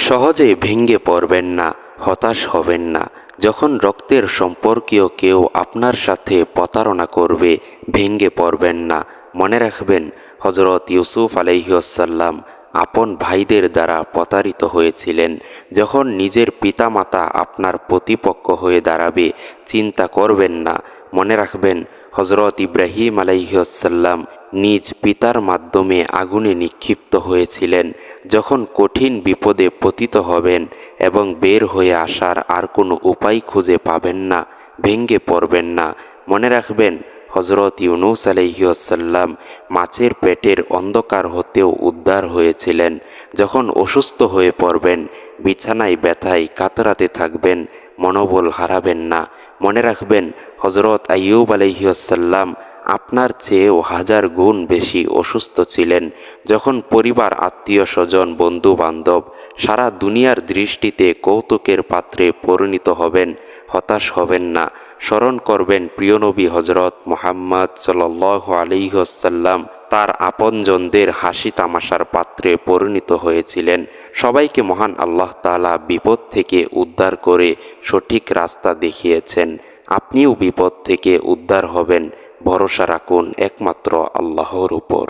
সহজে ভেঙে পড়বেন না, হতাশ হবেন না। যখন রক্তের সম্পর্কীয় কেউ আপনার সাথে প্রতারণা করবে, ভেঙে পড়বেন না। মনে রাখবেন, হজরত ইউসুফ আলাইহিসসালাম আপন ভাইদের দ্বারা প্রতারিত হয়েছিলেন। যখন নিজের পিতামাতা আপনার প্রতিপক্ষ হয়ে দাঁড়াবে, চিন্তা করবেন না। মনে রাখবেন, হজরত ইব্রাহিম আলাইহিসসালাম নিজ পিতার মাধ্যমে আগুনে নিক্ষিপ্ত হয়েছিলেন। যখন কঠিন বিপদে পতিত হবেন এবং বের হয়ে আসার আর কোনো উপায় খুঁজে পাবেন না, ভেঙে পড়বেন না। মনে রাখবেন, হজরত ইউনুস আলাইহিসসালাম মাছের পেটের অন্ধকার হতেও উদ্ধার হয়েছিলেন। যখন অসুস্থ হয়ে পড়বেন, বিছানায় ব্যথায় কাতরাতে থাকবেন, মনোবল হারাবেন না। মনে রাখবেন, হজরত আইয়ুব আলাইহিসসালাম আপনার চেয়েও 1000 গুণ বেশি অসুস্থ ছিলেন। যখন পরিবার, আত্মীয় স্বজন, বন্ধু বান্ধব সারা দুনিয়ার দৃষ্টিতে কৌতুকের পাত্রে পরিণত হবেন, হতাশ হবেন না। স্মরণ করবেন, প্রিয় নবী হজরত মুহাম্মদ সাল্লাল্লাহু আলাইহি ওয়াসাল্লাম তার আপনজনদের হাসি তামাশার পাত্রে পরিণত হয়েছিলেন। সবাইকে মহান আল্লাহ তাআলা বিপদ থেকে উদ্ধার করে সঠিক রাস্তা দেখিয়েছেন। আপনিও বিপদ থেকে উদ্ধার হবেন। ভরসা রাখুন একমাত্র আল্লাহর উপর।